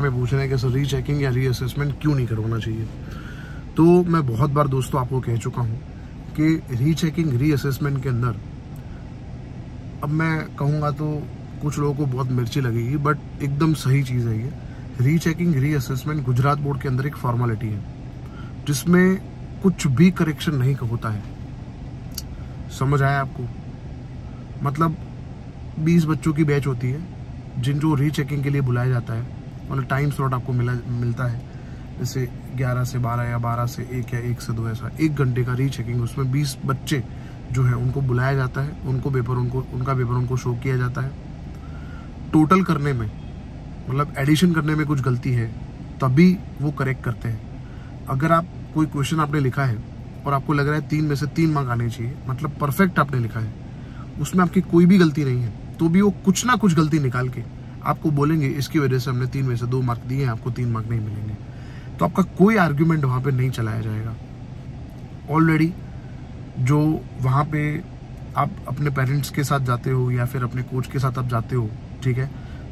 हमें पूछ रहे हैं कि सर रीचेकिंग या रीअसेसमेंट क्यों नहीं करवाना चाहिए। तो मैं बहुत बार दोस्तों आपको कह चुका हूँ कि रीचेकिंग रीअसेसमेंट के अंदर, अब मैं कहूँगा तो कुछ लोगों को बहुत मिर्ची लगेगी, बट एकदम सही चीज़ है ये। रीचेकिंग रीअसेसमेंट गुजरात बोर्ड के अंदर एक फॉर्मेलिटी है जिसमें कुछ भी करेक्शन नहीं होता है। समझ आया आपको? मतलब 20 बच्चों की बैच होती है जिनको रीचेकिंग के लिए बुलाया जाता है, मतलब टाइम स्लॉट आपको मिलता है, जैसे 11 से 12 या 12 से 1 या 1 से 2, ऐसा 1 घंटे का रीचेकिंग। उसमें 20 बच्चे जो है उनको बुलाया जाता है, उनका पेपर उनको शो किया जाता है। टोटल करने में, मतलब एडिशन करने में कुछ गलती है तभी वो करेक्ट करते हैं। अगर आप कोई क्वेश्चन आपने लिखा है और आपको लग रहा है 3 में से 3 मार्क आने चाहिए, मतलब परफेक्ट आपने लिखा है, उसमें आपकी कोई भी गलती नहीं है, तो भी वो कुछ ना कुछ गलती निकाल के आपको बोलेंगे इसकी वजह से हमने 3 में से 2 मार्क दिए हैं, आपको 3 मार्क नहीं मिलेंगे। तो आपका कोई आर्ग्यूमेंट वहां पे नहीं चलाया जाएगा। ऑलरेडी जो वहां पे आप अपने पेरेंट्स के साथ जाते हो या फिर अपने कोच के साथ आप जाते हो, ठीक है,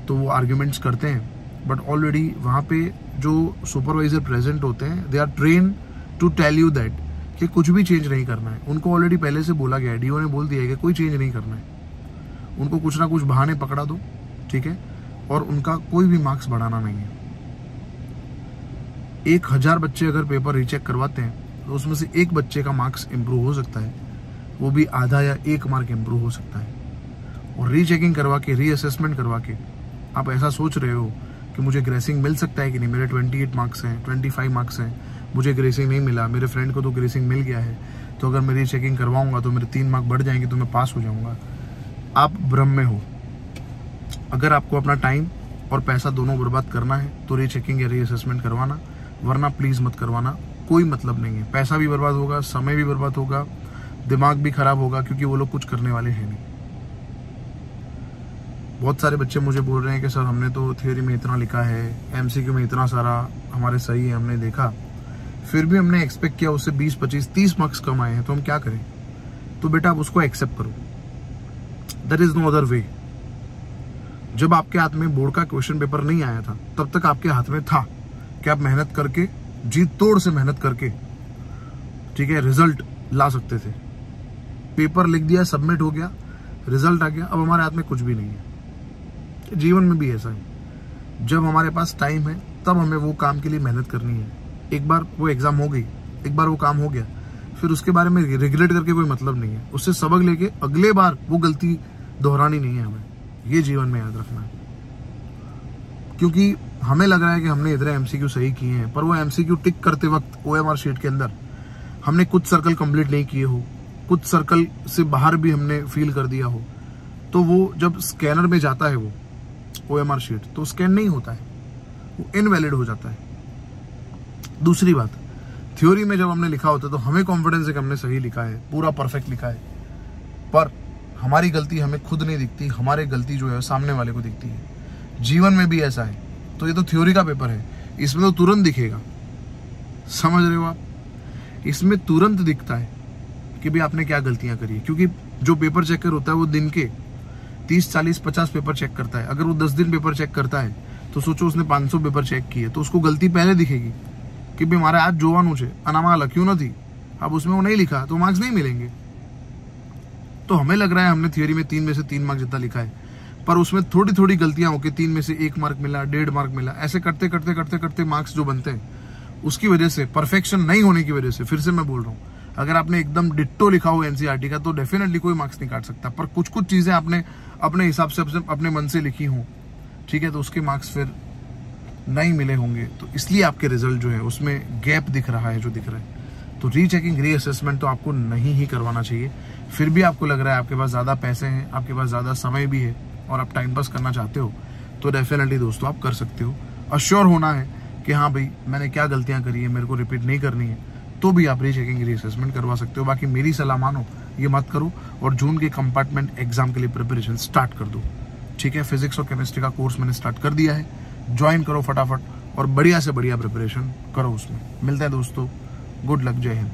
तो वो आर्ग्यूमेंट्स करते हैं, बट ऑलरेडी वहां पे जो सुपरवाइजर प्रेजेंट होते हैं, they are train to tell you that कि कुछ भी चेंज नहीं करना है। उनको ऑलरेडी पहले से बोला गया है, डीओ ने बोल दिया है कि कोई चेंज नहीं करना है। उनको कुछ ना कुछ बहाने पकड़ा दो, ठीक है, और उनका कोई भी मार्क्स बढ़ाना नहीं है। 1000 बच्चे अगर पेपर रीचेक करवाते हैं तो उसमें से 1 बच्चे का मार्क्स इंप्रूव हो सकता है, वो भी आधा या 1 मार्क इंप्रूव हो सकता है। और रीचेकिंग करवा के, रीअसेसमेंट करवा के आप ऐसा सोच रहे हो कि मुझे ग्रेसिंग मिल सकता है कि नहीं, मेरे 28 मार्क्स हैं, 25 मार्क्स हैं, मुझे ग्रेसिंग नहीं मिला, मेरे फ्रेंड को तो ग्रेसिंग मिल गया है, तो अगर मैं रीचेकिंग करवाऊंगा तो मेरे 3 मार्क बढ़ जाएंगे तो मैं पास हो जाऊंगा। आप भ्रम में हो। अगर आपको अपना टाइम और पैसा दोनों बर्बाद करना है तो रीचेकिंग या रीअसेसमेंट करवाना, वरना प्लीज मत करवाना। कोई मतलब नहीं है, पैसा भी बर्बाद होगा, समय भी बर्बाद होगा, दिमाग भी खराब होगा, क्योंकि वो लोग कुछ करने वाले हैं नहीं। बहुत सारे बच्चे मुझे बोल रहे हैं कि सर हमने तो थ्योरी में इतना लिखा है, एमसीक्यू में इतना सारा हमारे सही है, हमने देखा, फिर भी हमने एक्सपेक्ट किया उससे 20, 25, 30 मार्क्स कम आए हैं, तो हम क्या करें? तो बेटा आप उसको एक्सेप्ट करो, there is no other way. जब आपके हाथ में बोर्ड का क्वेश्चन पेपर नहीं आया था, तब तक आपके हाथ में था कि आप मेहनत करके, जी तोड़ से मेहनत करके, ठीक है, रिजल्ट ला सकते थे। पेपर लिख दिया, सबमिट हो गया, रिजल्ट आ गया, अब हमारे हाथ में कुछ भी नहीं है। जीवन में भी ऐसा है, जब हमारे पास टाइम है तब हमें वो काम के लिए मेहनत करनी है। एक बार वो एग्जाम हो गई, एक बार वो काम हो गया, फिर उसके बारे में रिग्रेट करके कोई मतलब नहीं है। उससे सबक लेके अगले बार वो गलती दोहरानी नहीं है हमें, ये जीवन में याद रखना है। क्योंकि हमें लग रहा है कि हमने इधर एमसीक्यू सही किए हैं, पर वो एमसीक्यू टिक करते वक्त ओएमआर शीट के अंदर हमने कुछ सर्कल कंप्लीट नहीं किए हो, कुछ सर्कल से बाहर भी हमने फील कर दिया हो, तो वो जब स्कैनर में जाता है वो ओएमआर शीट, तो स्कैन नहीं होता है, वो इनवैलिड हो जाता है। दूसरी बात, थ्योरी में जब हमने लिखा होता है तो हमें कॉन्फिडेंस है कि हमने सही लिखा है, पूरा परफेक्ट लिखा है, पर हमारी गलती हमें खुद नहीं दिखती, हमारी गलती जो है सामने वाले को दिखती है। जीवन में भी ऐसा है। तो ये तो थ्योरी का पेपर है, इसमें तो तुरंत दिखेगा, समझ रहे हो आप? इसमें तुरंत दिखता है कि भाई आपने क्या गलतियां करी है, क्योंकि जो पेपर चेकर होता है वो दिन के 30, 40, 50 पेपर चेक करता है। अगर वो 10 दिन पेपर चेक करता है तो सोचो उसने 500 पेपर चेक किए, तो उसको गलती पहले दिखेगी कि भाई हमारे आज जोवान छे अनामाला क्यों न थी, अब उसमें वो नहीं लिखा तो मार्क्स नहीं मिलेंगे। तो हमें लग रहा है हमने थियरी में 3 में से 3 मार्क जितना लिखा है, पर उसमें थोड़ी थोड़ी गलतियां होकर 3 में से 1 मार्क मिला, 1.5 मार्क मिला, ऐसे करते करते करते करते मार्क्स जो बनते हैं, उसकी वजह से, परफेक्शन नहीं होने की वजह से, फिर से मैं बोल रहा हूँ, अगर आपने एकदम डिट्टो लिखा हो एनसीईआरटी का तो डेफिनेटली कोई मार्क्स नहीं काट सकता, पर कुछ कुछ चीजें आपने अपने हिसाब से अपने मन से लिखी हो, ठीक है, तो उसके मार्क्स फिर नहीं मिले होंगे, तो इसलिए आपके रिजल्ट जो है उसमें गैप दिख रहा है जो दिख रहा है। तो रीचेकिंग, रीअसेसमेंट तो आपको नहीं ही करवाना चाहिए। फिर भी आपको लग रहा है आपके पास ज्यादा पैसे हैं, आपके पास ज्यादा समय भी है और आप टाइम पास करना चाहते हो, तो डेफिनेटली दोस्तों आप कर सकते हो। अश्योर होना है कि हाँ भाई मैंने क्या गलतियां करी है, मेरे को रिपीट नहीं करनी है, तो भी आप रीचेकिंग, रीअसेसमेंट करवा सकते हो। बाकी मेरी सलाह मानो, ये मत करो और जून के कंपार्टमेंट एग्जाम के लिए प्रिपरेशन स्टार्ट कर दो, ठीक है। फिजिक्स और केमिस्ट्री का कोर्स मैंने स्टार्ट कर दिया है, ज्वाइन करो फटाफट और बढ़िया से बढ़िया प्रिपरेशन करो उसमें। मिलते हैं दोस्तों, गुड लक, जय हिंद।